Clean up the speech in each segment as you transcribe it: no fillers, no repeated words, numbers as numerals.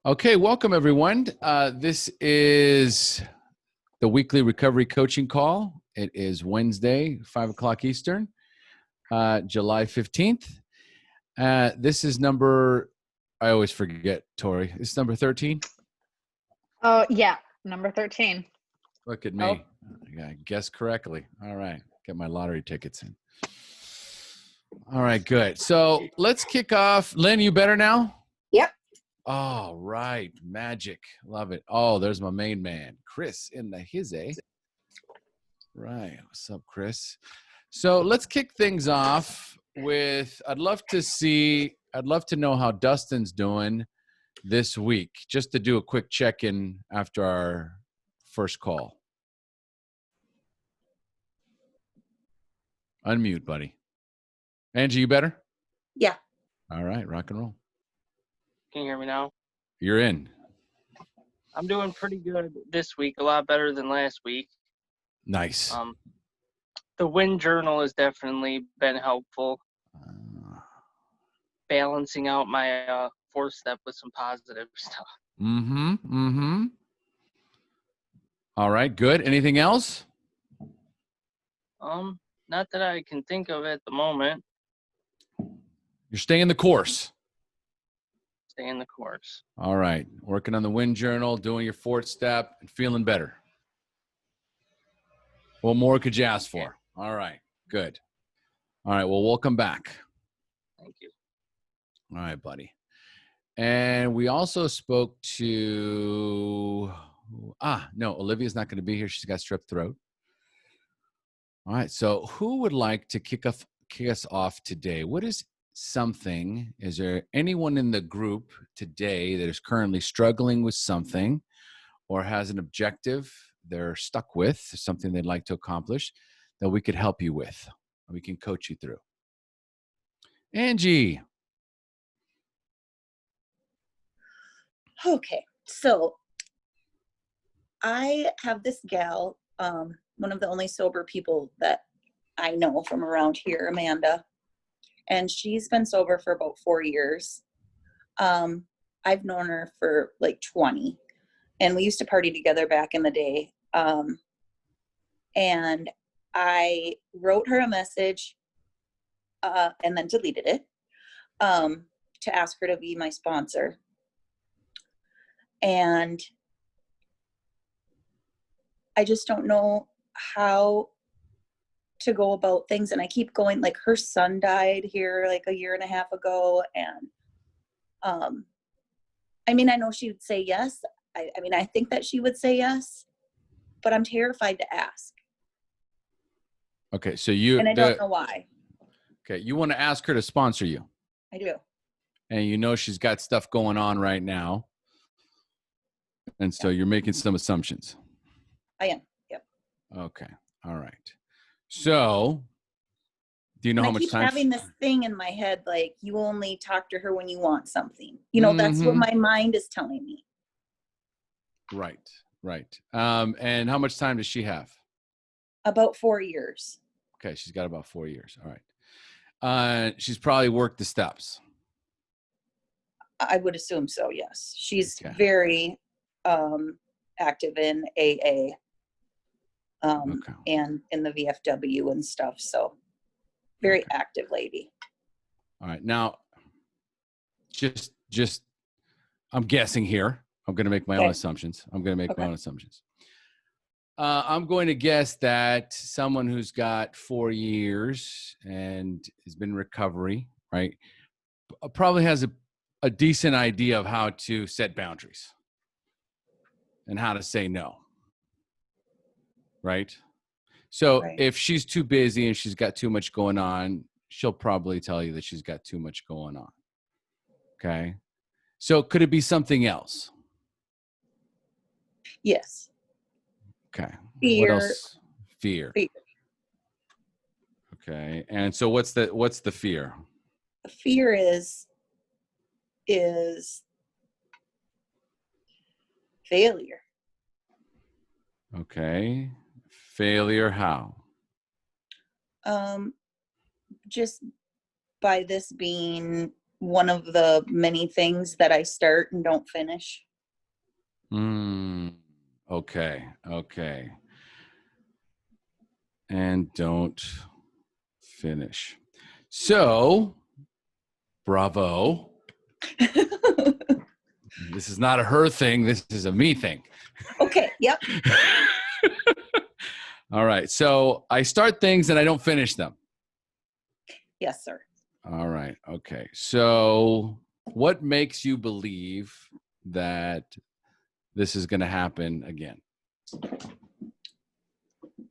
Okay, welcome everyone. This is the weekly recovery coaching call. It is Wednesday, 5 o'clock Eastern, July 15th. This is number, I always forget, Tori. This is number 13? Oh, yeah, number 13. Look at me. I guessed correctly. All right, get my lottery tickets in. All right, good. So let's kick off. Lynn, you better now? Yep. All right, magic. Love it. Oh, there's my main man, Chris in the hizzy. Right. What's up, Chris? So let's kick things off with, I'd love to know how Dustin's doing this week, just to do a quick check-in after our first call. Unmute, buddy. Angie, you better? Yeah. All right, rock and roll. Can you hear me now? You're in. I'm doing pretty good this week, a lot better than last week. Nice. The Win Journal has definitely been helpful, balancing out my fourth step with some positive stuff. All right, good. Anything else? Not that I can think of at the moment. You're staying the course. Staying the course. All right. Working on the Win Journal, doing your fourth step, and feeling better. What more could you ask for? All right. Good. All right. Well, welcome back. Thank you. All right, buddy. And we also spoke to, no, Olivia's not going to be here. She's got strep throat. All right. So who would like to kick us off today? What is something, is there anyone in the group today that is currently struggling with something or has an objective they're stuck with, something they'd like to accomplish that we could help you with, we can coach you through? Angie. Okay, so I have this gal, one of the only sober people that I know from around here, Amanda, and she's been sober for about 4 years. I've known her for like 20, and we used to party together back in the day. And I wrote her a message and then deleted it to ask her to be my sponsor. And I just don't know how to go about things. And I keep going, like, her son died here like a year and a half ago. And I mean, I know she would say yes. I mean, I think that she would say yes, but I'm terrified to ask. Okay, so you, and I don't know why. Okay, you want to ask her to sponsor you. I do. And you know she's got stuff going on right now. And so you're making some assumptions. I am. Yep. Okay. All right. So do you know how much time? I keep having this thing in my head, like, you only talk to her when you want something. You know, that's what my mind is telling me. Right. Right. And how much time does she have? About 4 years. Okay. She's got about 4 years. All right. She's probably worked the steps. I would assume so. Yes. She's very active in AA and in the VFW and stuff. So very active lady. All right. Now, just I'm guessing here. I'm going to make my own assumptions. I'm going to guess that someone who's got 4 years and has been in recovery, right, probably has a decent idea of how to set boundaries and how to say no. Right? So if she's too busy and she's got too much going on, she'll probably tell you that she's got too much going on. Okay. So could it be something else? Yes. Okay. Fear. What else? Fear. Okay. And so what's the fear? The fear is failure. Okay. Failure how? Just by this being one of the many things that I start and don't finish. Okay. Okay. And don't finish. So, bravo. This is not a her thing. This is a me thing. Okay. Yep. All right. So I start things and I don't finish them. Yes, sir. All right. Okay. So what makes you believe that this is going to happen again?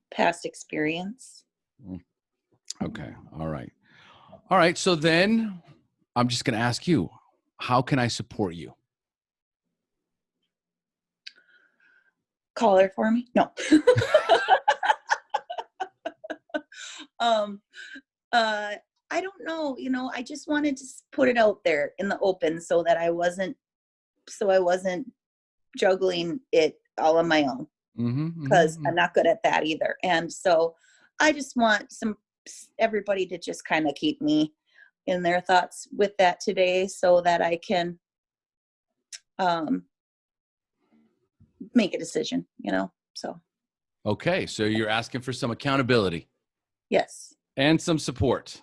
Past experience. Okay. All right. All right. So then I'm just going to ask you, how can I support you? Call her for me. No. I don't know, I just wanted to put it out there in the open so that I wasn't juggling it all on my own, because I'm not good at that either. And so I just want everybody to just kind of keep me in their thoughts with that today so that I can make a decision, so. Okay. So you're asking for some accountability Yes. and some support.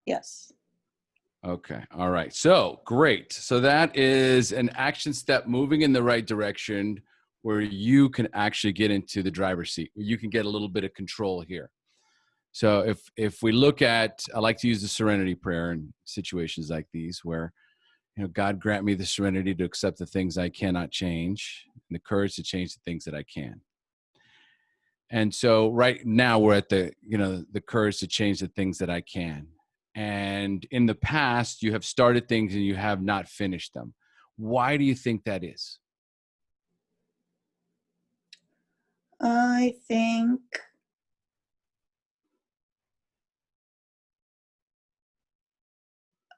Yes. Okay. All right. So great. So that is an action step moving in the right direction where you can actually get into the driver's seat, where you can get a little bit of control here. So if we look at, I like to use the serenity prayer in situations like these where, God grant me the serenity to accept the things I cannot change and the courage to change the things that I can. And so right now we're at the courage to change the things that I can. And in the past, you have started things and you have not finished them. Why do you think that is? I think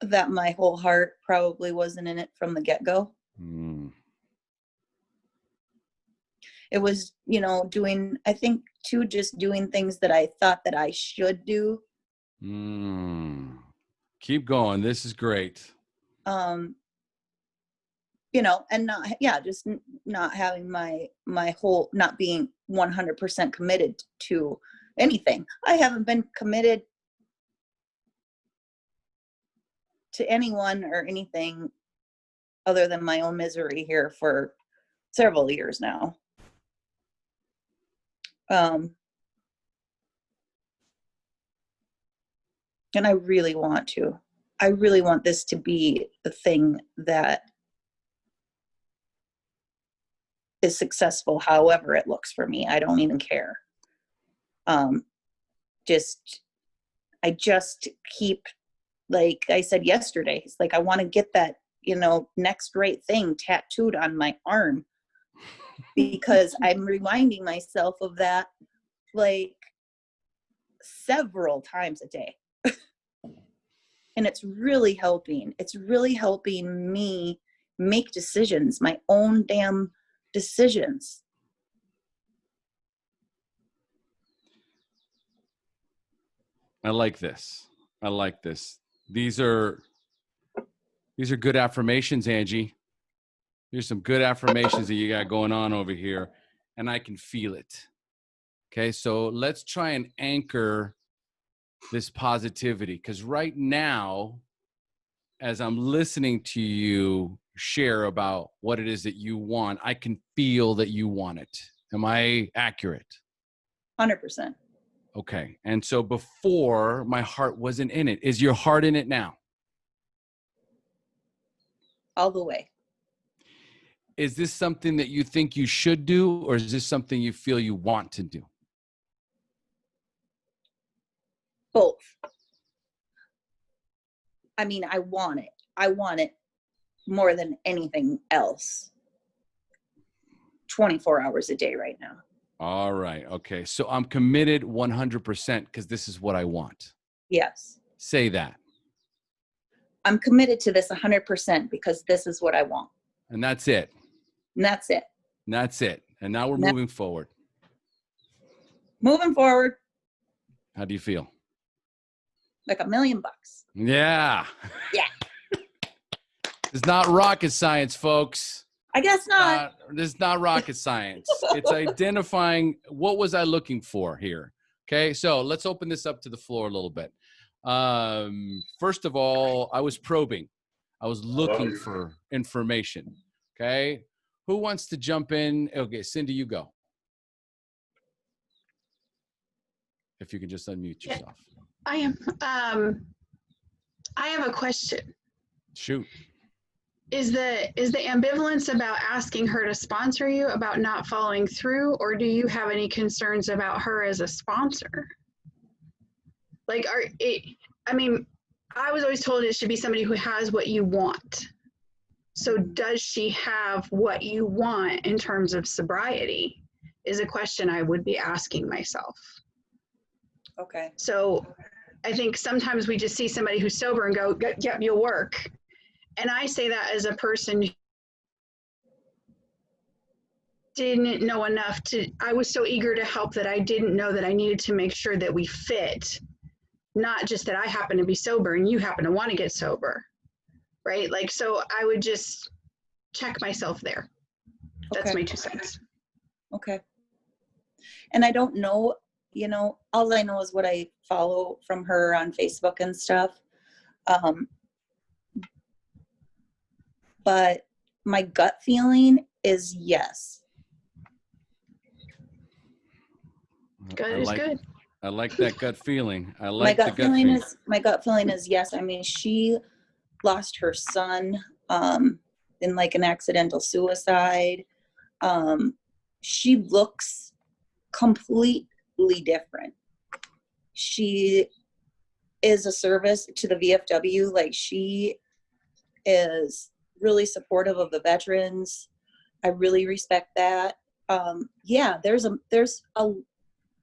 that my whole heart probably wasn't in it from the get-go. It was, I think too, just doing things that I thought that I should do. Keep going. This is great. And just not having my whole, not being 100% committed to anything. I haven't been committed to anyone or anything other than my own misery here for several years now. And I really want this to be the thing that is successful, however it looks for me. I don't even care. I just keep, like I said yesterday, it's like I want to get that, next great thing tattooed on my arm, because I'm reminding myself of that like several times a day. And it's really helping. It's really helping me make decisions, my own damn decisions. I like this. These are good affirmations, Angie. There's some good affirmations that you got going on over here, and I can feel it. Okay, so let's try and anchor this positivity, because right now, as I'm listening to you share about what it is that you want, I can feel that you want it. Am I accurate? 100%. Okay. And so before, my heart wasn't in it. Is your heart in it now? All the way. Is this something that you think you should do, or is this something you feel you want to do? Both. I mean, I want it. I want it more than anything else. 24 hours a day right now. All right. Okay. So I'm committed 100% because this is what I want. Yes. Say that. I'm committed to this 100% because this is what I want. And that's it. And that's it. And that's it. And now we're moving forward. Moving forward. How do you feel? Like $1 million. Yeah. Yeah. It's not rocket science, folks. I guess not. This is not rocket science. It's identifying what was I looking for here. Okay, so let's open this up to the floor a little bit. First of all, I was probing. I was looking for information. Okay, who wants to jump in? Okay, Cindy, you go. If you can just unmute yourself. I am. I have a question. Shoot. Is the ambivalence about asking her to sponsor you about not following through, or do you have any concerns about her as a sponsor? Like, I mean, I was always told it should be somebody who has what you want. So does she have what you want in terms of sobriety? Is a question I would be asking myself. Okay. So I think sometimes we just see somebody who's sober and go, yep, you'll work. And I say that as a person who didn't know enough I was so eager to help that I didn't know that I needed to make sure that we fit, not just that I happen to be sober and you happen to want to get sober, right? Like, so I would just check myself there. That's Okay. my 2 cents. Okay. And I don't know, you know, all I know is what I follow from her on Facebook and stuff. But my gut feeling is yes. Good is good. I like that gut feeling. I My like the gut gut feeling feeling. is my gut feeling is yes. I mean, she lost her son in like an accidental suicide. She looks completely different. She is a service to the VFW. Like, she is really supportive of the veterans. I really respect that. Yeah, there's a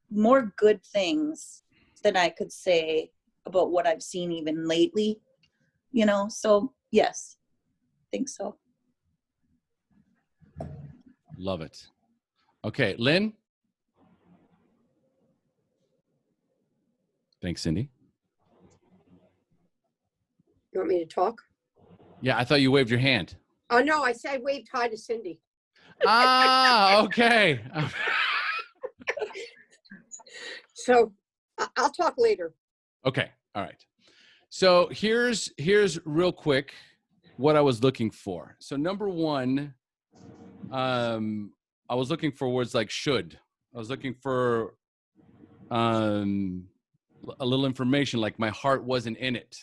more good things than I could say about what I've seen even lately, you know? So yes, I think so. Love it. Okay, Lynn? Thanks, Cindy. You want me to talk? Yeah, I thought you waved your hand. Oh, no, I said I waved hi to Cindy. Ah, okay. So I'll talk later. Okay, all right. So here's real quick what I was looking for. So number one, I was looking for words like should. I was looking for a little information like my heart wasn't in it.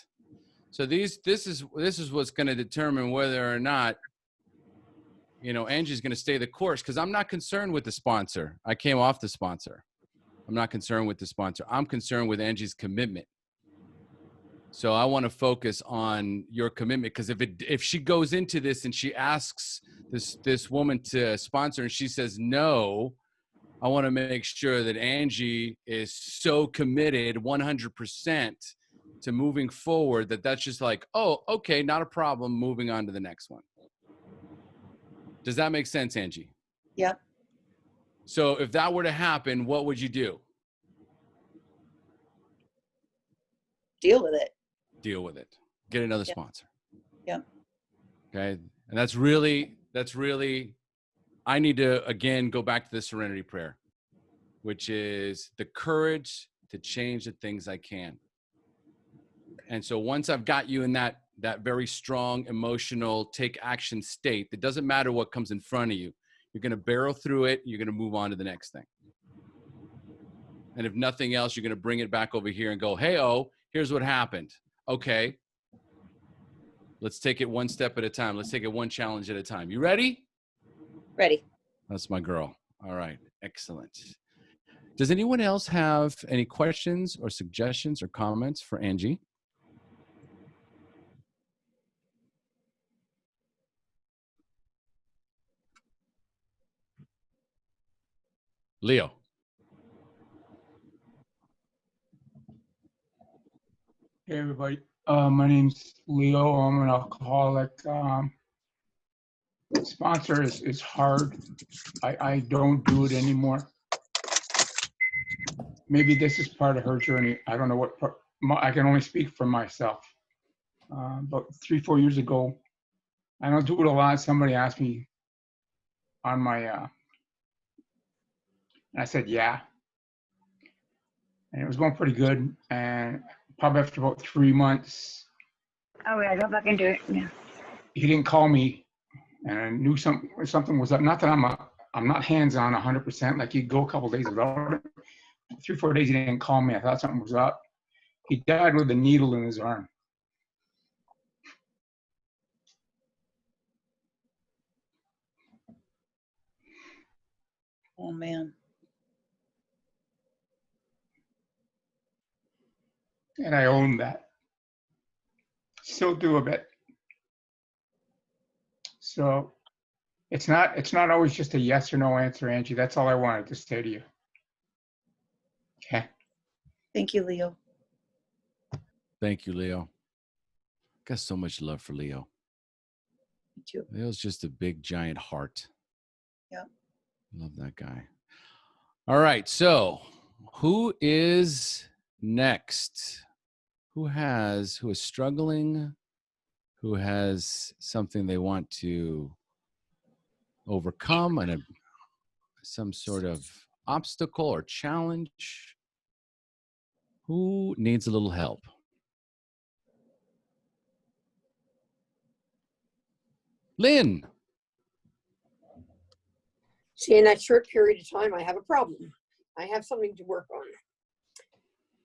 So this is what's going to determine whether or not, you know, Angie's going to stay the course, because I'm not concerned with the sponsor. I came off the sponsor. I'm not concerned with the sponsor. I'm concerned with Angie's commitment. So I want to focus on your commitment, because if she goes into this and she asks this woman to sponsor and she says no, I want to make sure that Angie is so committed 100% to moving forward that's just like, oh, okay, not a problem, moving on to the next one. Does that make sense, Angie? Yep. So if that were to happen, what would you do? Deal with it. Deal with it. Get another Yep. sponsor. Yep. Okay. And that's really, I need to, again, go back to the serenity prayer, which is the courage to change the things I can. And so once I've got you in that very strong, emotional, take action state, it doesn't matter what comes in front of you. You're going to barrel through it. You're going to move on to the next thing. And if nothing else, you're going to bring it back over here and go, hey, here's what happened. Okay. Let's take it one step at a time. Let's take it one challenge at a time. You ready? Ready. That's my girl. All right. Excellent. Does anyone else have any questions or suggestions or comments for Angie? Leo. Hey everybody, my name's Leo. I'm an alcoholic. Sponsor is hard. I don't do it anymore. Maybe this is part of her journey. I don't know what part. I can only speak for myself. About 3-4 years ago, I don't do it a lot. Somebody asked me on my, and I said, yeah. And it was going pretty good. And probably after about 3 months, Oh, yeah, go back and do it. Yeah. he didn't call me, and I knew something was up. Not that I'm not hands-on 100%. Like he'd go a couple days without it. 3-4 days he didn't call me. I thought something was up. He died with a needle in his arm. Oh man. And I own that. Still do a bit. So it's not always just a yes or no answer, Angie. That's all I wanted to say to you. Okay. Thank you, Leo. Thank you, Leo. Got so much love for Leo. Me too. Leo's just a big, giant heart. Yeah. Love that guy. All right. So who is next? Who is struggling? Who has something they want to overcome and some sort of obstacle or challenge? Who needs a little help? Lynn. See, in that short period of time, I have a problem. I have something to work on.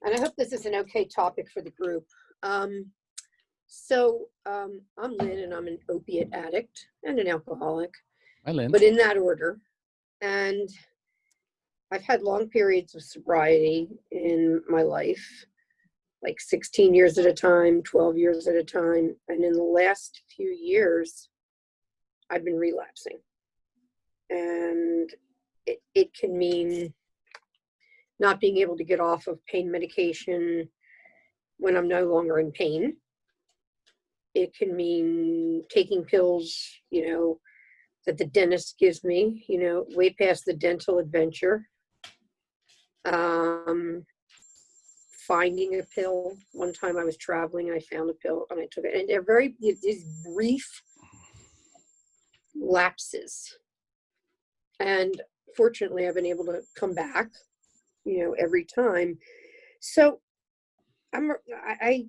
And I hope this is an okay topic for the group. I'm Lynn, and I'm an opiate addict and an alcoholic, Hi, Lynn. but in that order. And I've had long periods of sobriety in my life, like 16 years at a time, 12 years at a time. And in the last few years, I've been relapsing. And it can mean not being able to get off of pain medication when I'm no longer in pain. It can mean taking pills, that the dentist gives me, way past the dental adventure. Finding a pill. One time I was traveling and I found a pill and I took it. And they're these brief lapses. And fortunately, I've been able to come back, every time. So I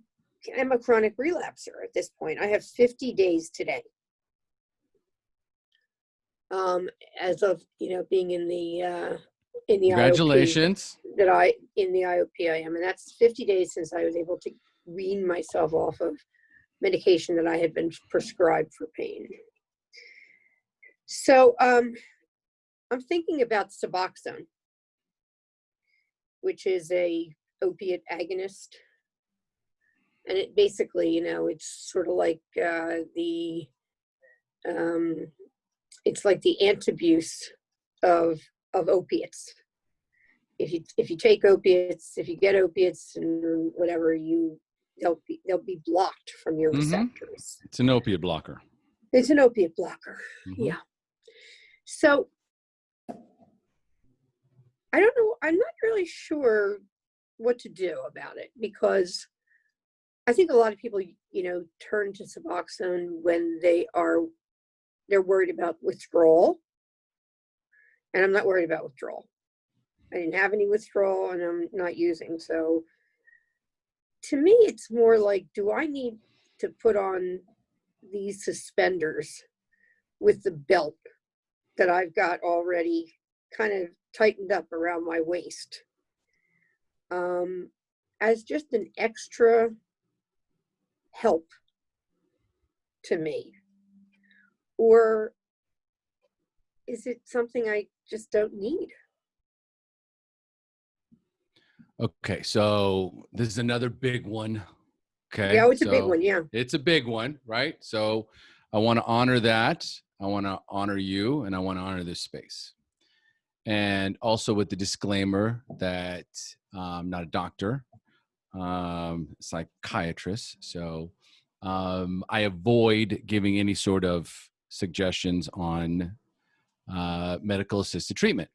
am a chronic relapser at this point. I have 50 days today. As of, being in the Congratulations. IOP, in the IOP I am. And that's 50 days since I was able to wean myself off of medication that I had been prescribed for pain. So I'm thinking about Suboxone, which is a opiate agonist. And it basically, it's sort of like it's like the antabuse of opiates. If you take opiates, if you get opiates and whatever, they'll be blocked from your receptors. It's an opiate blocker. It's an opiate blocker. Yeah. So I don't know. I'm not really sure what to do about it, because I think a lot of people, turn to Suboxone when they're worried about withdrawal. And I'm not worried about withdrawal. I didn't have any withdrawal and I'm not using. So to me, it's more like, do I need to put on these suspenders with the belt that I've got already kind of tightened up around my waist, as just an extra help to me? Or is it something I just don't need? Okay, so this is another big one. Okay. Yeah, it's a big one. Yeah. It's a big one, right? So I want to honor that. I want to honor you, and I want to honor this space. And also with the disclaimer that I'm not a doctor, psychiatrist. So I avoid giving any sort of suggestions on medical assisted treatment.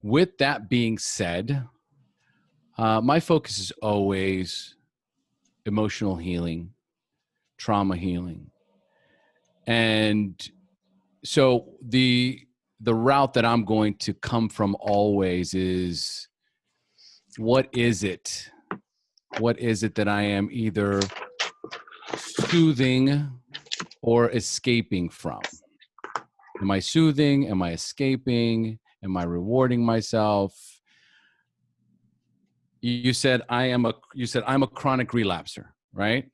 With that being said, my focus is always emotional healing, trauma healing, And so the route that I'm going to come from always is, what is it? What is it that I am either soothing or escaping from? Am I soothing? Am I escaping? Am I rewarding myself? You said I'm a chronic relapser, right?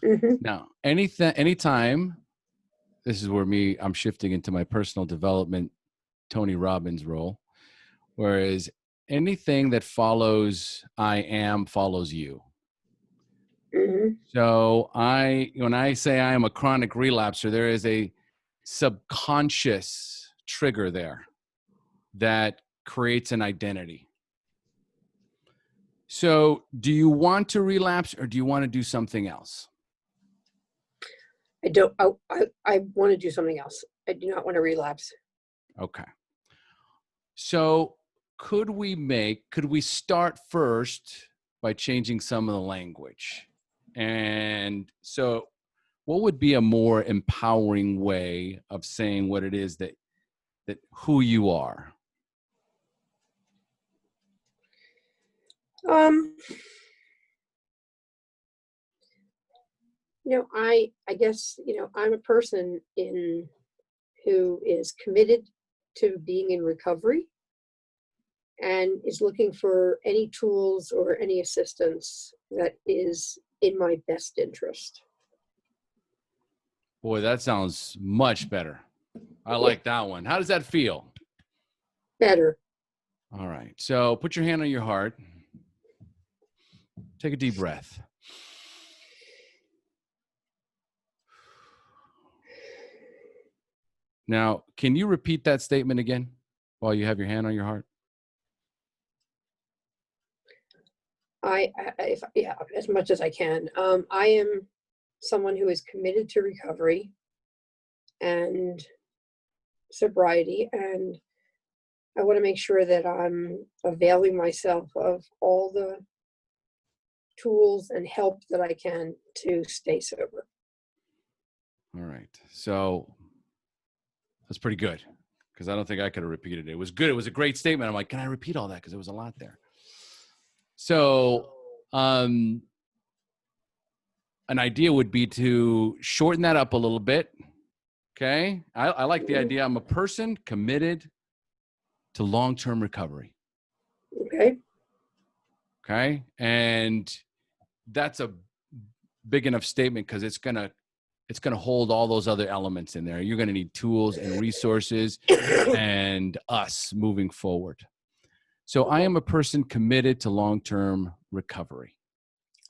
Hmm. Now, anytime, this is where I'm shifting into my personal development, Tony Robbins role, whereas anything that follows I am follows you. Hmm. So when I say I am a chronic relapser, there is a subconscious trigger there that creates an identity. So do you want to relapse, or do you want to do something else? I don't. I want to do something else. I do not want to relapse. Okay. So could we start first by changing some of the language? And so what would be a more empowering way of saying what it is that who you are? Um, I guess, I'm a person who is committed to being in recovery and is looking for any tools or any assistance that is in my best interest. Boy, that sounds much better. I like that one. How does that feel? Better. All right. So put your hand on your heart. Take a deep breath. Now, can you repeat that statement again while you have your hand on your heart? Yeah, as much as I can. I am someone who is committed to recovery and sobriety, and I want to make sure that I'm availing myself of all the tools and help that I can to stay sober. All right. So that's pretty good, because I don't think I could have repeated it. It was good. It was a great statement. I'm like, can I repeat all that? Because there was a lot there. So an idea would be to shorten that up a little bit. Okay. I like the idea. I'm a person committed to long-term recovery. Okay. Okay. And that's a big enough statement, because it's going to hold all those other elements in there. You're going to need tools and resources and us moving forward. So I am a person committed to long-term recovery.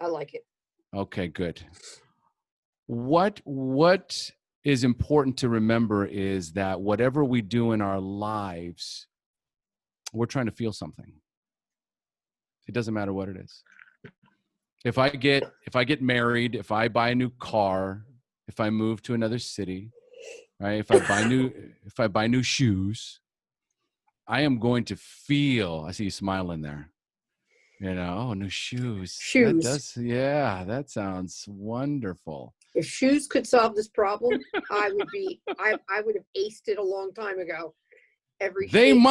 I like it. Okay, good. What is important to remember is that whatever we do in our lives, we're trying to feel something. It doesn't matter what it is. If I get married, if I buy a new car, if I move to another city, right? If I buy new shoes, I am going to feel. I see you smiling there. New shoes. Shoes. That sounds wonderful. If shoes could solve this problem, I would have aced it a long time ago. Every shape,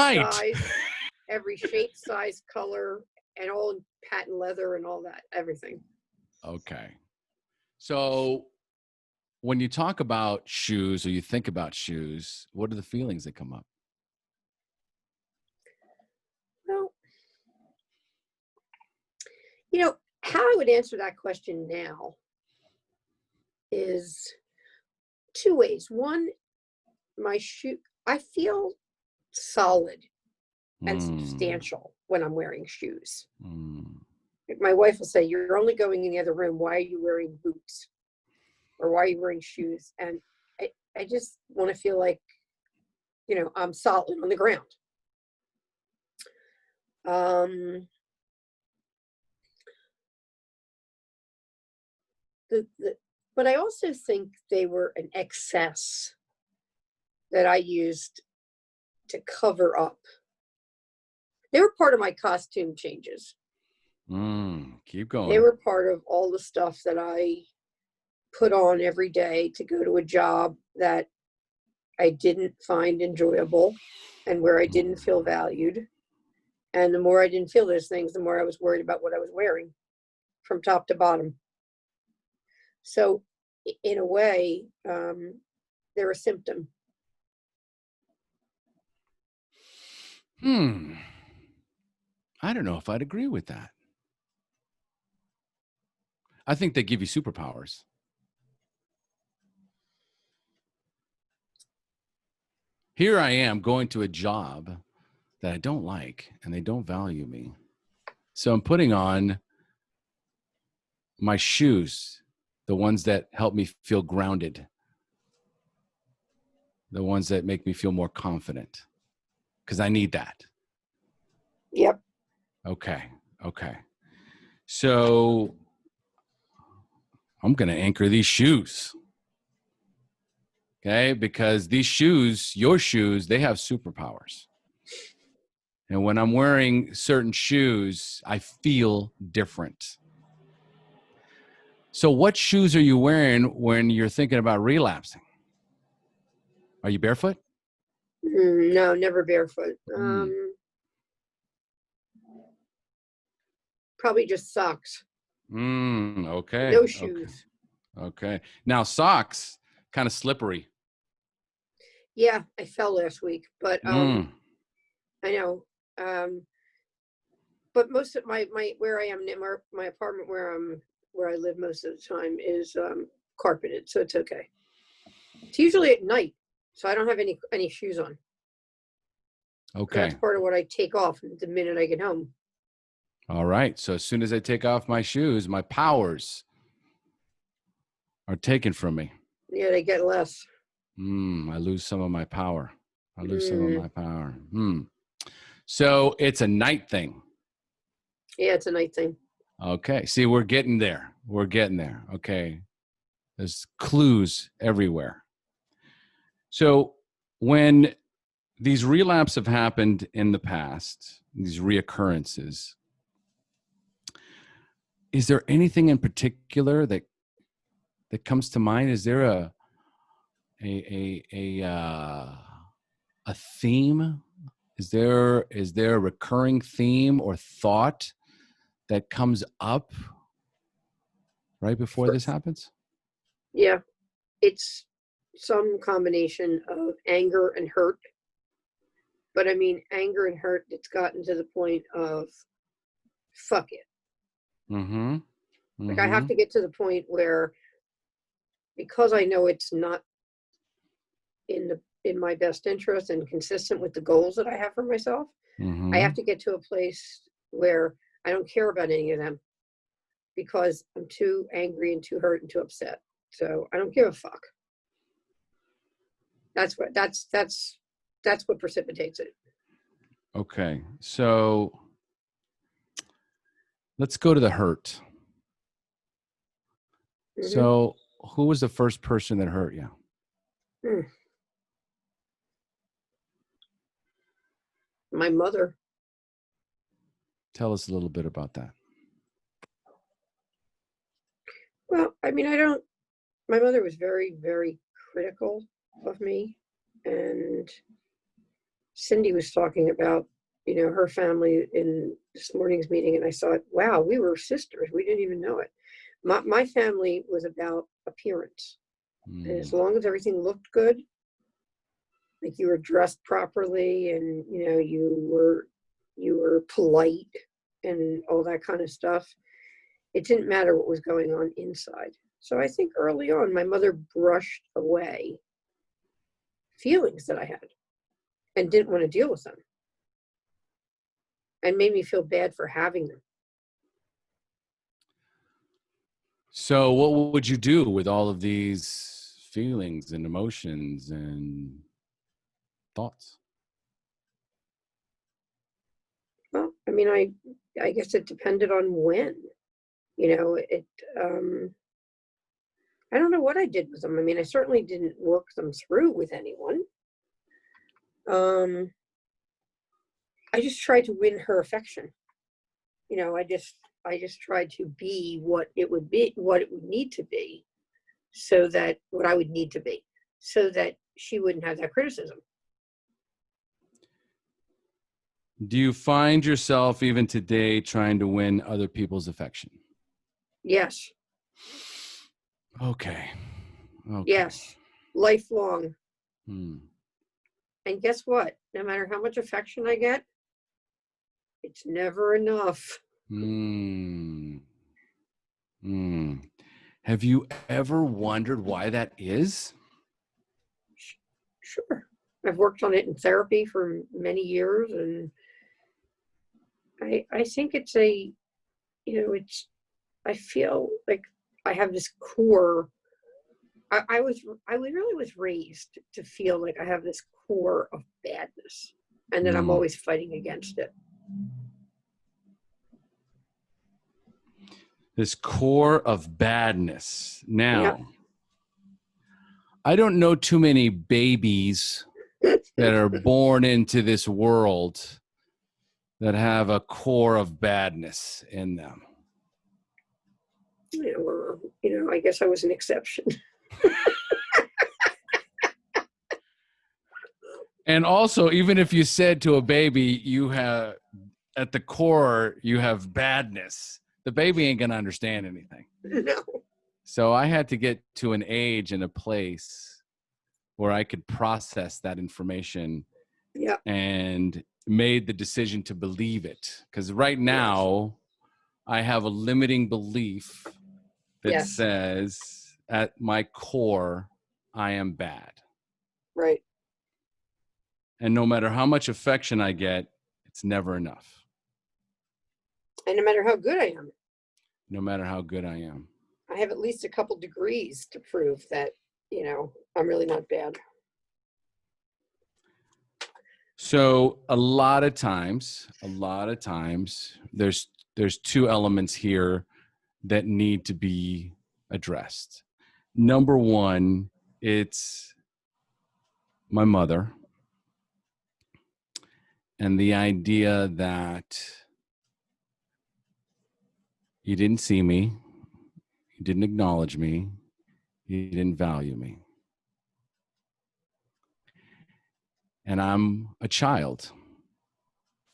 size, color, and all in patent leather and all that, everything. Okay. So when you talk about shoes, or you think about shoes, what are the feelings that come up? Well, how I would answer that question now is two ways. One, I feel solid and substantial when I'm wearing shoes. My wife will say, "You're only going in the other room. Why are you wearing boots? Or why are you wearing shoes?" And I just want to feel like, I'm solid on the ground. But I also think they were an excess that I used to cover up. They were part of my costume changes. Keep going. They were part of all the stuff that I put on every day to go to a job that I didn't find enjoyable and where I didn't feel valued. And the more I didn't feel those things, the more I was worried about what I was wearing from top to bottom. So in a way, they're a symptom. I don't know if I'd agree with that. I think they give you superpowers. Here I am going to a job that I don't like and they don't value me. So I'm putting on my shoes, the ones that help me feel grounded, the ones that make me feel more confident, because I need that. Yep. Okay. So I'm going to anchor these shoes. Okay. Because these shoes, your shoes, they have superpowers. And when I'm wearing certain shoes, I feel different. So what shoes are you wearing when you're thinking about relapsing? Are you barefoot? No, never barefoot. Probably just socks. Okay. No shoes. Okay. Now socks, kind of slippery. Yeah, I fell last week, but I know. But most of my where I am, my apartment where I live most of the time is carpeted, so it's okay. It's usually at night, so I don't have any shoes on. Okay. That's part of what I take off the minute I get home. All right. So as soon as I take off my shoes, my powers are taken from me. Yeah, they get less. I lose some of my power. So it's a night thing. Yeah, it's a night thing. Okay. See, we're getting there. Okay. There's clues everywhere. So when these relapses have happened in the past, these reoccurrences, is there anything in particular that comes to mind? Is there a theme? Is there a recurring theme or thought that comes up right before this happens? Yeah, it's some combination of anger and hurt. But I mean, anger and hurt, it's gotten to the point of fuck it. Like I have to get to the point where, because I know it's not in my best interest and consistent with the goals that I have for myself, I have to get to a place where I don't care about any of them because I'm too angry and too hurt and too upset. So I don't give a fuck. That's what precipitates it. Okay. So let's go to the hurt. So who was the first person that hurt you? My mother. Tell us a little bit about that. Well, I mean, my mother was very, very critical of me. And Cindy was talking about, her family in this morning's meeting. And I thought, wow, we were sisters. We didn't even know it. My family was about appearance. And as long as everything looked good, like you were dressed properly and, you were polite and all that kind of stuff, it didn't matter what was going on inside. So I think early on, my mother brushed away feelings that I had and didn't want to deal with them and made me feel bad for having them. So what would you do with all of these feelings and emotions and thoughts? Well, I mean, I guess it depended on when, I don't know what I did with them. I mean, I certainly didn't work them through with anyone. I just tried to win her affection. I just tried to be what it would need to be so that what I would need to be, so that she wouldn't have that criticism. Do you find yourself even today trying to win other people's affection? Yes. Okay. Yes. Lifelong. Hmm. And guess what? No matter how much affection I get, it's never enough. Hmm. Hmm. Have you ever wondered why that is? Sure. I've worked on it in therapy for many years, and I think it's I feel like I have this core. I really was raised to feel like I have this core of badness, and that I'm always fighting against it. This core of badness. Now, Yep. I don't know too many babies that are born into this world that have a core of badness in them. I guess I was an exception. And also, even if you said to a baby, you have, at the core, you have badness, the baby ain't going to understand anything. No. So I had to get to an age and a place where I could process that information. Yeah. And made the decision to believe it. Because right now, I have a limiting belief that says, at my core, I am bad. Right. And no matter how much affection I get, it's never enough. And no matter how good I am. No matter how good I am. I have at least a couple degrees to prove that, I'm really not bad. So a lot of times, there's two elements here that need to be addressed. Number one, it's my mother and the idea that you didn't see me, you didn't acknowledge me, you didn't value me. And I'm a child,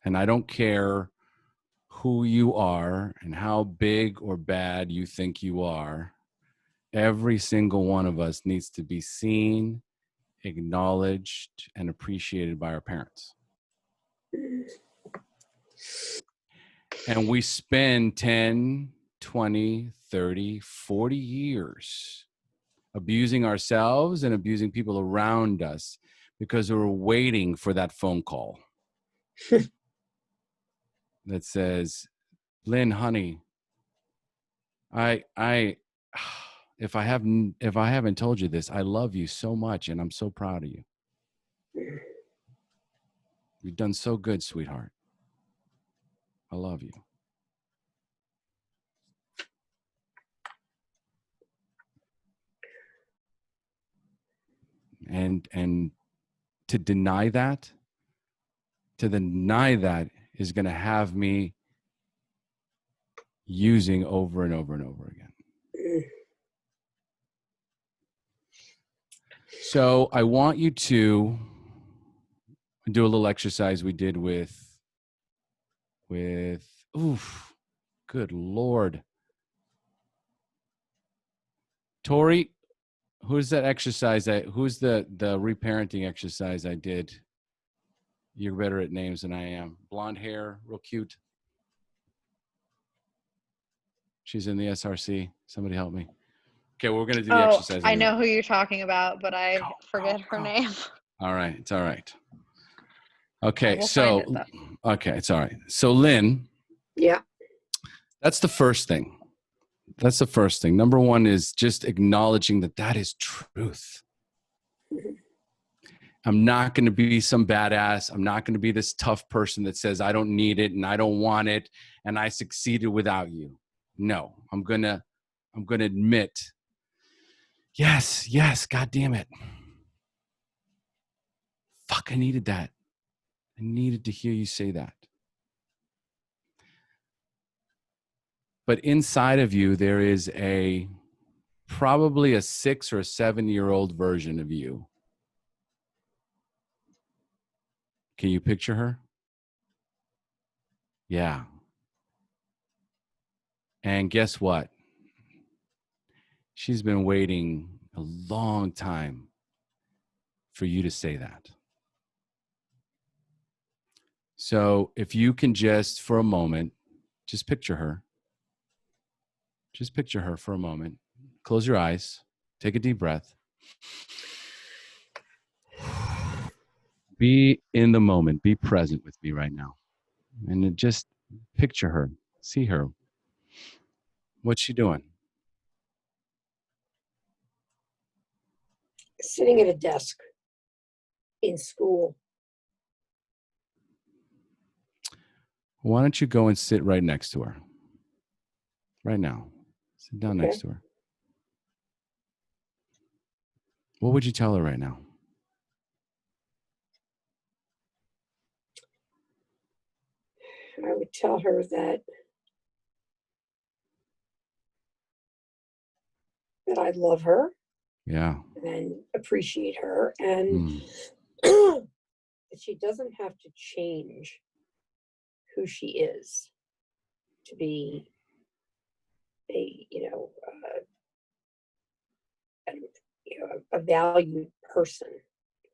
and I don't care who you are and how big or bad you think you are. Every single one of us needs to be seen, acknowledged, and appreciated by our parents. And we spend 10, 20, 30, 40 years abusing ourselves and abusing people around us because we're waiting for that phone call that says, Lynn, honey, if I haven't told you this, I love you so much and I'm so proud of you. You've done so good, sweetheart. I love you. And to deny that is going to have me using over and over and over again. So I want you to do a little exercise we did with good Lord. Tori, who's that exercise? Who's the reparenting exercise I did? You're better at names than I am. Blonde hair, real cute. She's in the SRC. Somebody help me. Okay, we're going to do the exercise. I know who you're talking about, but I forget her name. All right, it's all right. Okay, We'll so find it, okay, it's all right. So Lynn, yeah, that's the first thing. That's the first thing. Number one is just acknowledging that is truth. I'm not going to be some badass. I'm not going to be this tough person that says I don't need it and I don't want it and I succeeded without you. No, I'm going to admit, yes, God damn it. Fuck, I needed that. I needed to hear you say that. But inside of you, there is a probably a 6 or 7-year-old version of you. Can you picture her? Yeah. And guess what? She's been waiting a long time for you to say that. So if you can just, for a moment, just picture her. Just picture her for a moment. Close your eyes. Take a deep breath. Be in the moment. Be present with me right now. And then just picture her. See her. What's she doing? Sitting at a desk in school. Why don't you go and sit right next to her? Right now. Sit down Okay. next to her. What would you tell her right now? I would tell her that I love her Yeah. and appreciate her, and Mm. that she doesn't have to change who she is to be a a valued person,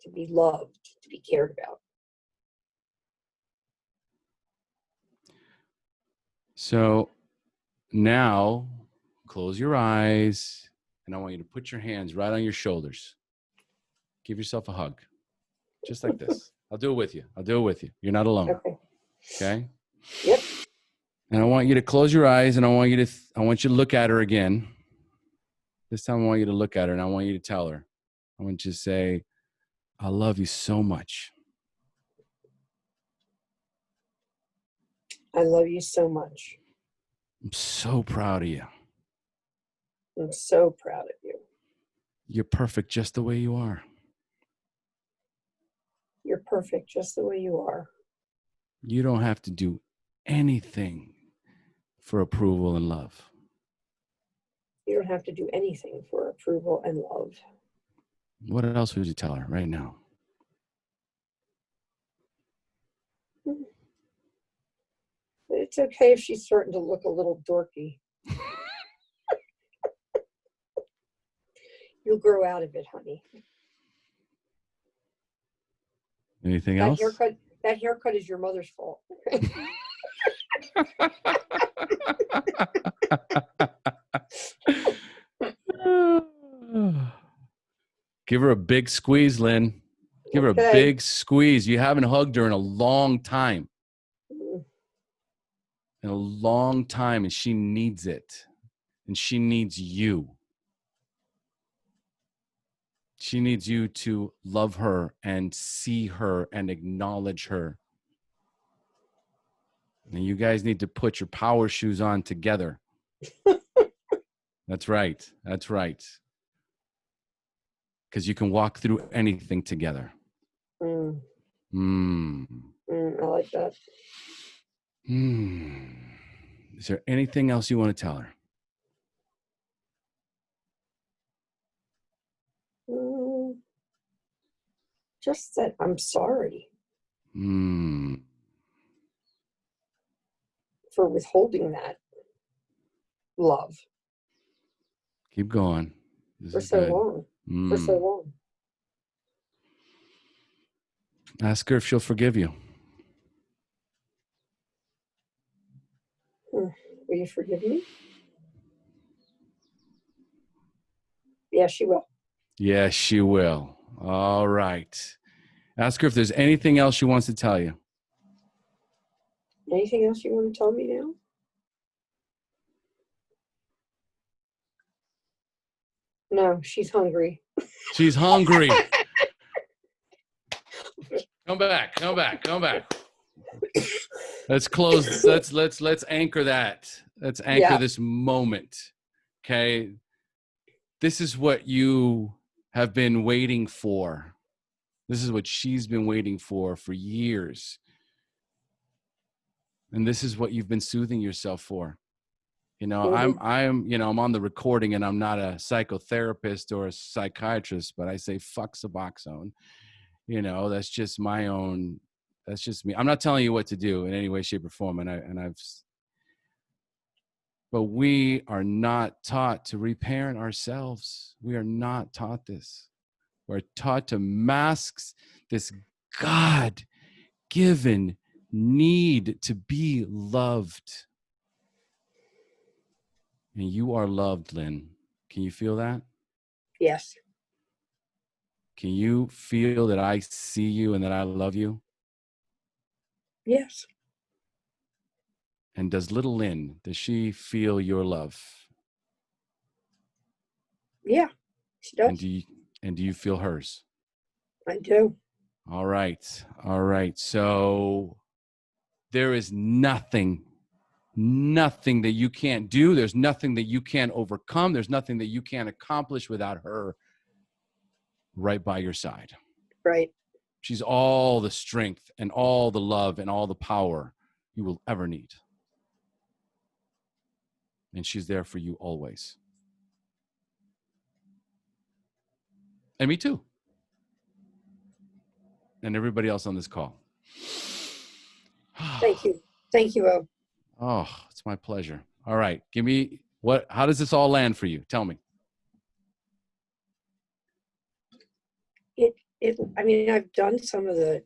to be loved, to be cared about. So now close your eyes and I want you to put your hands right on your shoulders. Give yourself a hug. Just like this. I'll do it with you. I'll do it with you. You're not alone. Okay. Okay? Yep. And I want you to close your eyes and I want you to look at her again. This time I want you to look at her and I want you to tell her. I want you to say, I love you so much. I love you so much. I'm so proud of you. I'm so proud of you. You're perfect just the way you are. You're perfect just the way you are. You don't have to do anything for approval and love. You don't have to do anything for approval and love. What else would you tell her right now? It's okay if she's starting to look a little dorky. You'll grow out of it, honey. Anything else? That haircut is your mother's fault. Give her a big squeeze, Lynn. Give her a Okay. big squeeze. You haven't hugged her in a long time. In a long time, and she needs it. And she needs you. She needs you to love her and see her and acknowledge her. And you guys need to put your power shoes on together. That's right. That's right. Because you can walk through anything together. I like that. Is there anything else you want to tell her? Just that I'm sorry for withholding that love Keep going. for so long. For so long. Ask her if she'll forgive you. Will you forgive me? Yeah, she will. Yes, she will. All right. Ask her if there's anything else she wants to tell you. Anything else you want to tell me now? No, she's hungry. She's hungry. Come back. Come back. Come back. Let's close. Let's anchor that. Let's anchor this moment. Okay. This is what you have been waiting for. This is what she's been waiting for years. And this is what you've been soothing yourself for. You know, I'm on the recording, and I'm not a psychotherapist or a psychiatrist, but I say fuck Suboxone. You know, that's just my own. That's just me. I'm not telling you what to do in any way, shape, or form. But we are not taught to reparent ourselves. We are not taught this. We're taught to mask this God-given need to be loved. And you are loved, Lynn. Can you feel that? Yes. Can you feel that I see you and that I love you? Yes. And does little Lynn, does she feel your love? Yeah, she does. And do you feel hers? I do. All right. All right. So there is nothing that you can't do. There's nothing that you can't overcome. There's nothing that you can't accomplish without her right by your side. Right. She's all the strength and all the love and all the power you will ever need. And she's there for you always. And me too. And everybody else on this call. Thank you. Thank you, O. Oh, it's my pleasure. All right. How does this all land for you? Tell me. I mean, I've done some of the,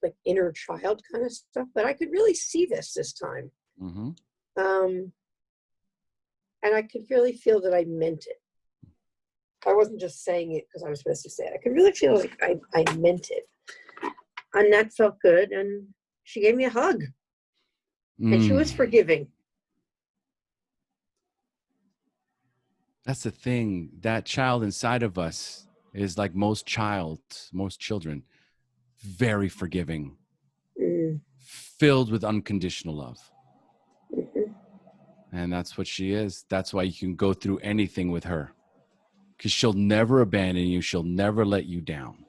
like inner child kind of stuff, but I could really see this time. Mm-hmm. And I could really feel that I meant it. I wasn't just saying it because I was supposed to say it. I could really feel like I meant it. And that felt good. And she gave me a hug. And she was forgiving. That's the thing. That child inside of us is like most children, very forgiving, filled with unconditional love. Mm-hmm. And that's what she is. That's why you can go through anything with her. Because she'll never abandon you. She'll never let you down.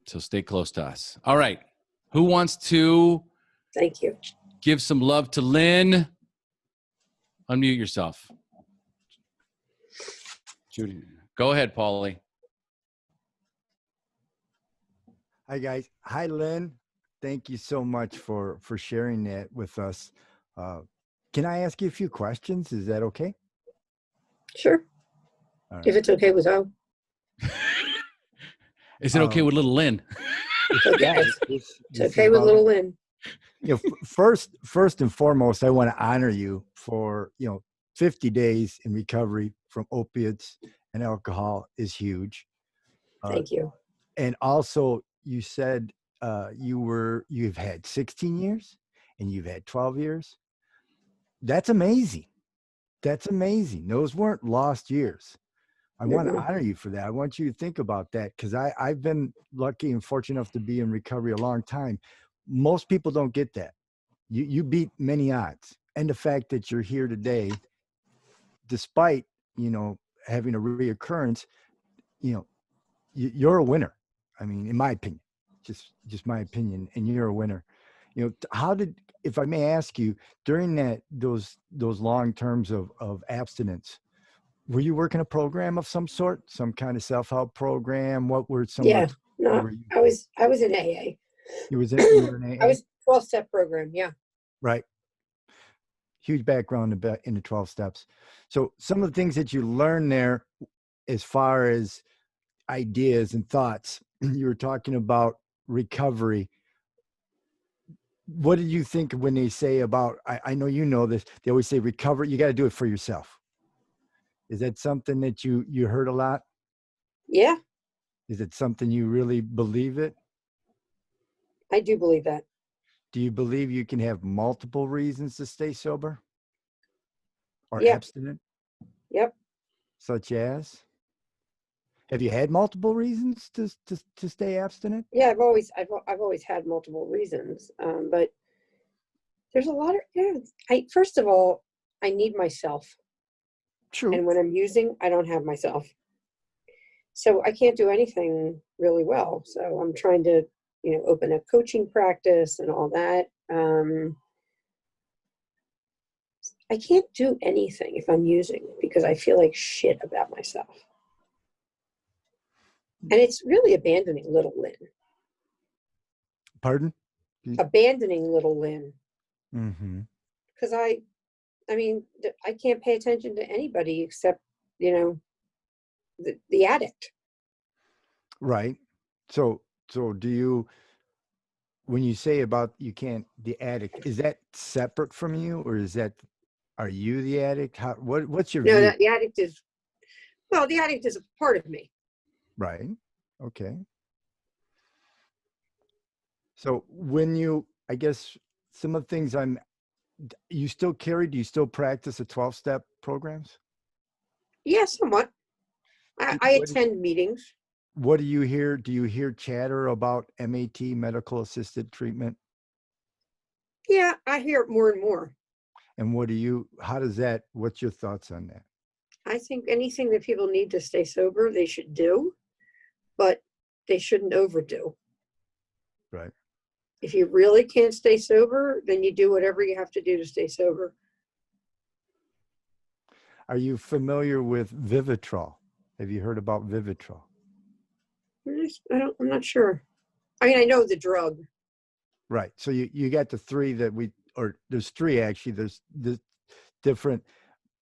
So stay close to us. All right. Who wants to Thank you. give some love to Lynn? Unmute yourself. Judy. Go ahead, Paulie. Hi, guys. Hi, Lynn. Thank you so much for sharing that with us. Can I ask you a few questions? Is that okay? Sure. All right. If it's okay with O. Is it okay with little Lynn? Yes. It's okay with little Lynn. First and foremost, I want to honor you for, 50 days in recovery from opiates and alcohol is huge. Thank you. And also, you said you've had 16 years and you've had 12 years. That's amazing. That's amazing. Those weren't lost years. I want to honor you for that. I want you to think about that because I've been lucky and fortunate enough to be in recovery a long time. Most people don't get that. You beat many odds. And the fact that you're here today, despite, having a reoccurrence, you're a winner. I mean, in my opinion, just my opinion, and you're a winner. If I may ask you, during those long terms of abstinence, were you working a program of some sort, some kind of self-help program? What were some? Yeah, no, I was in AA. You were in AA? I was 12-step program. Yeah. Right. Huge background in the 12 steps. So some of the things that you learned there, as far as ideas and thoughts, you were talking about recovery. What did you think when they say about, I know you know this, they always say recover, you got to do it for yourself. Is that something that you heard a lot? Yeah. Is it something you really believe it? I do believe that. Do you believe you can have multiple reasons to stay sober or abstinent? Yep. Such as? Have you had multiple reasons to stay abstinent? Yeah, I've always had multiple reasons, but there's a lot of. First of all, I need myself. True. And when I'm using, I don't have myself, so I can't do anything really well. So I'm trying to open a coaching practice and all that. I can't do anything if I'm using it because I feel like shit about myself. And it's really abandoning little Lynn. Pardon? Abandoning little Lynn. Mm-hmm. Because I can't pay attention to anybody except, the addict. Right. So do you, when you say about you can't, the addict, is that separate from you, or are you the addict? What's your No, view? the addict is a part of me. Right. Okay. So I guess some of the things do you still practice the 12-step programs? Yeah, somewhat. I attend meetings. What do you hear? Do you hear chatter about MAT, medical assisted treatment? Yeah, I hear it more and more. And what's your thoughts on that? I think anything that people need to stay sober, they should do, but they shouldn't overdo. Right. If you really can't stay sober, then you do whatever you have to do to stay sober. Are you familiar with Vivitrol? Have you heard about Vivitrol? I'm not sure. I mean, I know the drug. Right. So you got the three there's three actually. There's the different,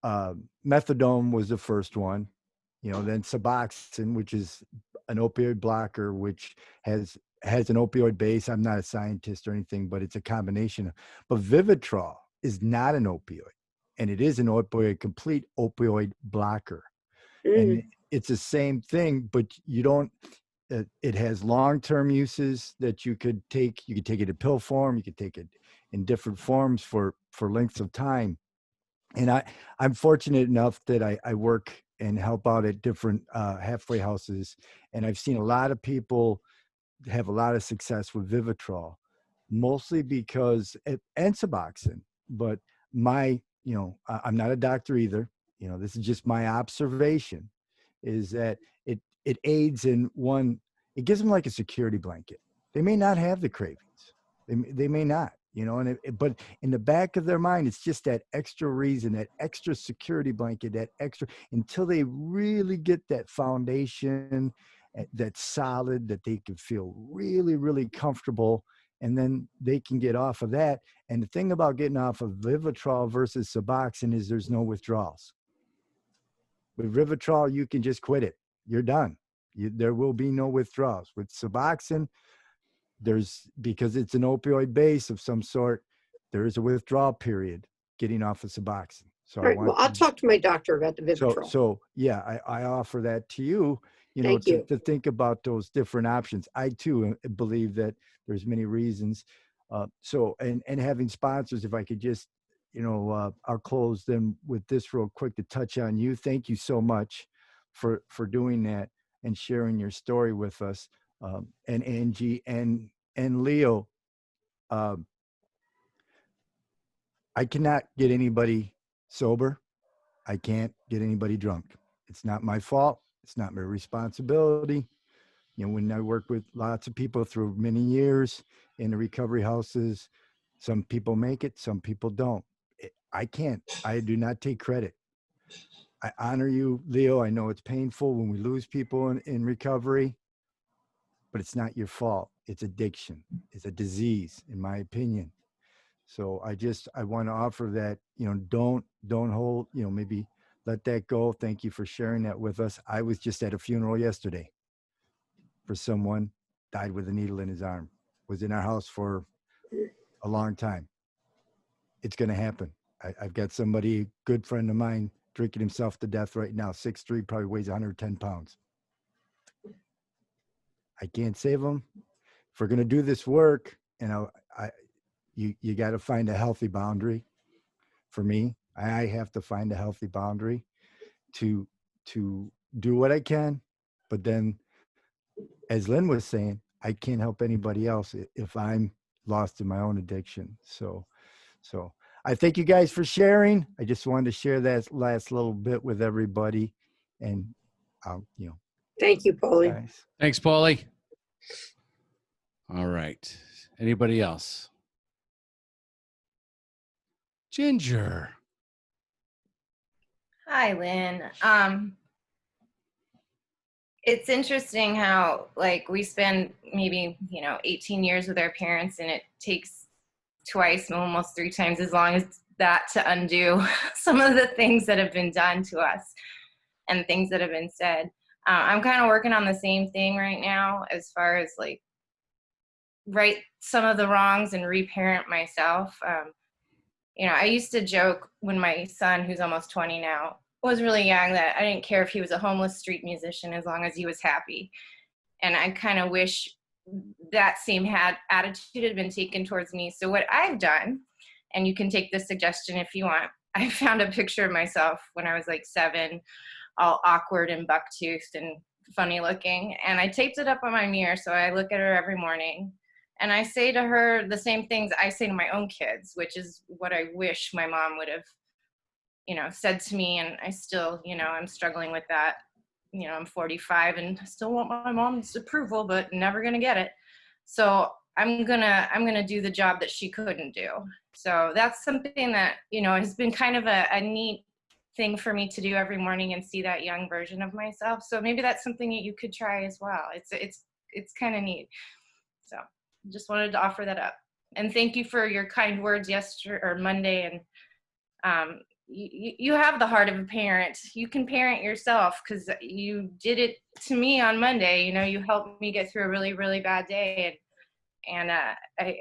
methadone was the first one, then Suboxone, which is an opioid blocker, which has an opioid base. I'm not a scientist or anything, but it's a combination. But Vivitrol is not an opioid, and it is an complete opioid blocker. And it's the same thing, but you don't, it has long-term uses that you could take. You could take it in pill form. You could take it in different forms for lengths of time. And I'm fortunate enough that I work and help out at different halfway houses. And I've seen a lot of people have a lot of success with Vivitrol, mostly because, and Suboxone, but I'm not a doctor either. This is just my observation, is that it aids in it gives them like a security blanket. They may not have the cravings. They may not, but in the back of their mind, it's just that extra reason, that extra security blanket, until they really get that foundation that's solid, that they can feel really, really comfortable, and then they can get off of that. And the thing about getting off of Vivitrol versus Suboxone is there's no withdrawals. With Vivitrol, you can just quit it. You're done. There will be no withdrawals. With Suboxone, because it's an opioid base of some sort, there is a withdrawal period getting off of Suboxone. So all right, I'll talk to my doctor about the Vivitrol. So yeah, I offer that to you, to think about those different options. I too believe that there's many reasons. And having sponsors, if I could just, I'll close then with this real quick to touch on you. Thank you so much for doing that and sharing your story with us. And Angie and Leo, I cannot get anybody sober. I can't get anybody drunk. It's not my fault. It's not my responsibility. When I work with lots of people through many years in the recovery houses, some people make it, some people don't. I can't. I do not take credit. I honor you, Leo. I know it's painful when we lose people in recovery, but it's not your fault. It's addiction. It's a disease, in my opinion. So I want to offer that, don't hold, maybe let that go. Thank you for sharing that with us. I was just at a funeral yesterday for someone, died with a needle in his arm, was in our house for a long time. It's going to happen. I've got somebody, good friend of mine, drinking himself to death right now, 6'3", probably weighs 110 pounds. I can't save him. If we're going to do this work, you got to find a healthy boundary. For me, I have to find a healthy boundary to do what I can. But then, as Lynn was saying, I can't help anybody else if I'm lost in my own addiction. So I thank you guys for sharing. I just wanted to share that last little bit with everybody. And, thank you, Paulie. Thanks, Paulie. All right. Anybody else? Ginger. Hi, Lynn. It's interesting how like we spend maybe, 18 years with our parents, and it takes twice, almost 3 times as long as that to undo some of the things that have been done to us and things that have been said. I'm kind of working on the same thing right now as far as like right some of the wrongs and reparent myself. I used to joke when my son, who's almost 20 now, was really young, that I didn't care if he was a homeless street musician as long as he was happy. And I kind of wish that same attitude had been taken towards me. So what I've done, and you can take this suggestion if you want, I found a picture of myself when I was like 7, all awkward and buck-toothed and funny looking. And I taped it up on my mirror, so I look at her every morning. And I say to her the same things I say to my own kids, which is what I wish my mom would have, said to me. And I still, I'm struggling with that. I'm 45 and I still want my mom's approval, but never gonna get it. So I'm gonna do the job that she couldn't do. So that's something that, has been kind of a neat thing for me to do every morning and see that young version of myself. So maybe that's something that you could try as well. It's kind of neat. So just wanted to offer that up. And thank you for your kind words yesterday or Monday. And you have the heart of a parent. You can parent yourself because you did it to me on Monday. You helped me get through a really, really bad day. And I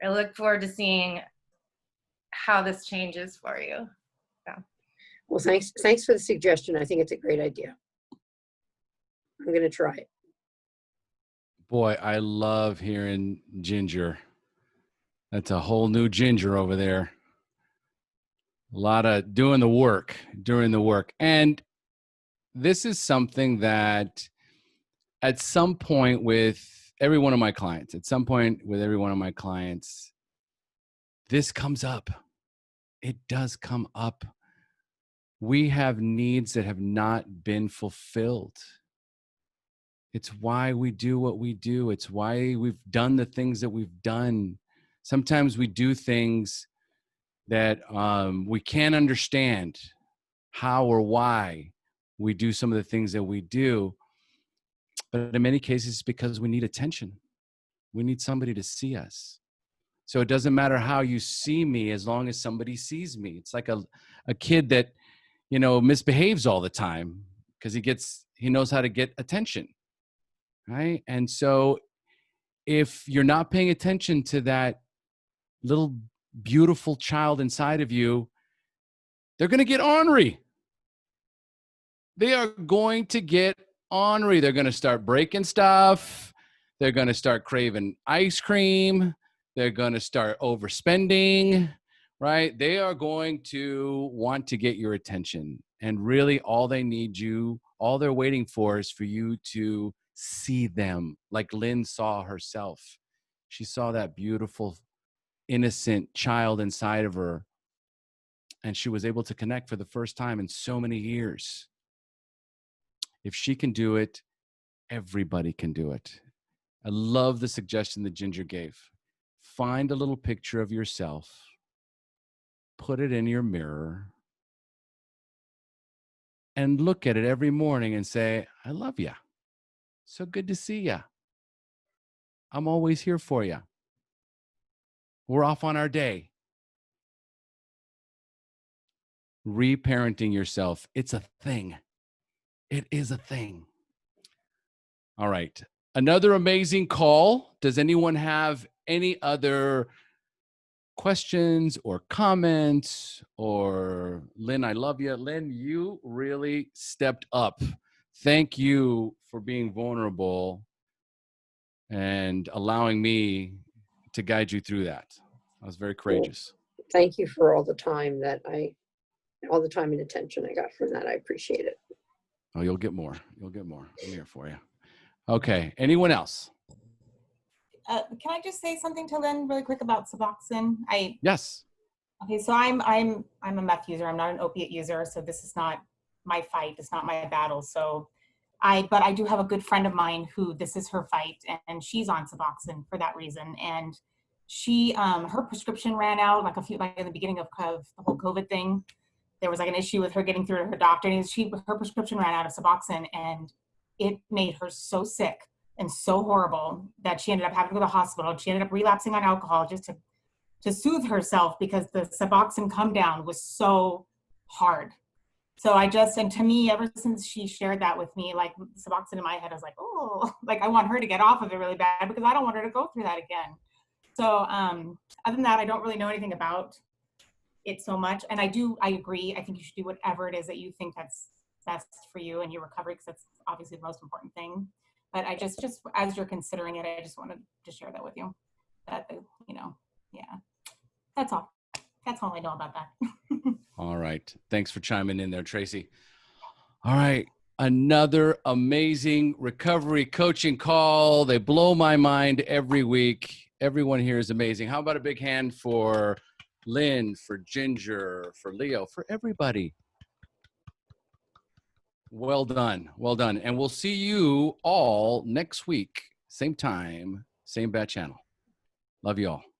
look forward to seeing how this changes for you. So. Well, thanks for the suggestion. I think it's a great idea. I'm going to try it. Boy, I love hearing Ginger. That's a whole new Ginger over there. A lot of doing the work. And this is something that at some point with every one of my clients, this comes up. It does come up. We have needs that have not been fulfilled. It's why we do what we do. It's why we've done the things that we've done. Sometimes we do things that we can't understand how or why we do some of the things that we do. But in many cases, it's because we need attention. We need somebody to see us. So it doesn't matter how you see me as long as somebody sees me. It's like a kid that, misbehaves all the time because he knows how to get attention, right? And so if you're not paying attention to that little beautiful child inside of you, they're going to get ornery. They are going to get ornery. They're going to start breaking stuff. They're going to start craving ice cream. They're going to start overspending, right? They are going to want to get your attention. And really all they're waiting for is for you to see them like Lynn saw herself. She saw that beautiful, innocent child inside of her. And she was able to connect for the first time in so many years. If she can do it, everybody can do it. I love the suggestion that Ginger gave. Find a little picture of yourself, put it in your mirror, and look at it every morning and say, I love you. So good to see you. I'm always here for you. We're off on our day. Reparenting yourself. It's a thing. It is a thing. All right. Another amazing call. Does anyone have any other questions or comments? Or Lynn, I love you. Lynn, you really stepped up. Thank you for being vulnerable and allowing me to guide you through that. I was very courageous. Well, thank you for all the time and attention I got from that. I appreciate it. Oh, you'll get more. I'm here for you. Okay. Anyone else? Can I just say something to Lynn really quick about Suboxone? Yes. Okay, so I'm a meth user. I'm not an opiate user, so this is not my fight. It's not my battle. So But I do have a good friend of mine who this is her fight, and she's on Suboxone for that reason. And she, her prescription ran out like in the beginning of the whole COVID thing. There was like an issue with her getting through to her doctor, and her prescription ran out of Suboxone, and it made her so sick and so horrible that she ended up having to go to the hospital. She ended up relapsing on alcohol just to soothe herself because the Suboxone come down was so hard. So and to me, ever since she shared that with me, like Suboxone in my head, I was like, oh, like I want her to get off of it really bad because I don't want her to go through that again. So other than that, I don't really know anything about it so much. And I agree. I think you should do whatever it is that you think that's best for you and your recovery, because that's obviously the most important thing. But I just as you're considering it, I just wanted to share that with you. That, yeah, that's all. That's all I know about that. All right. Thanks for chiming in there, Tracy. All right. Another amazing recovery coaching call. They blow my mind every week. Everyone here is amazing. How about a big hand for Lynn, for Ginger, for Leo, for everybody? Well done. Well done. And we'll see you all next week. Same time, same bat channel. Love you all.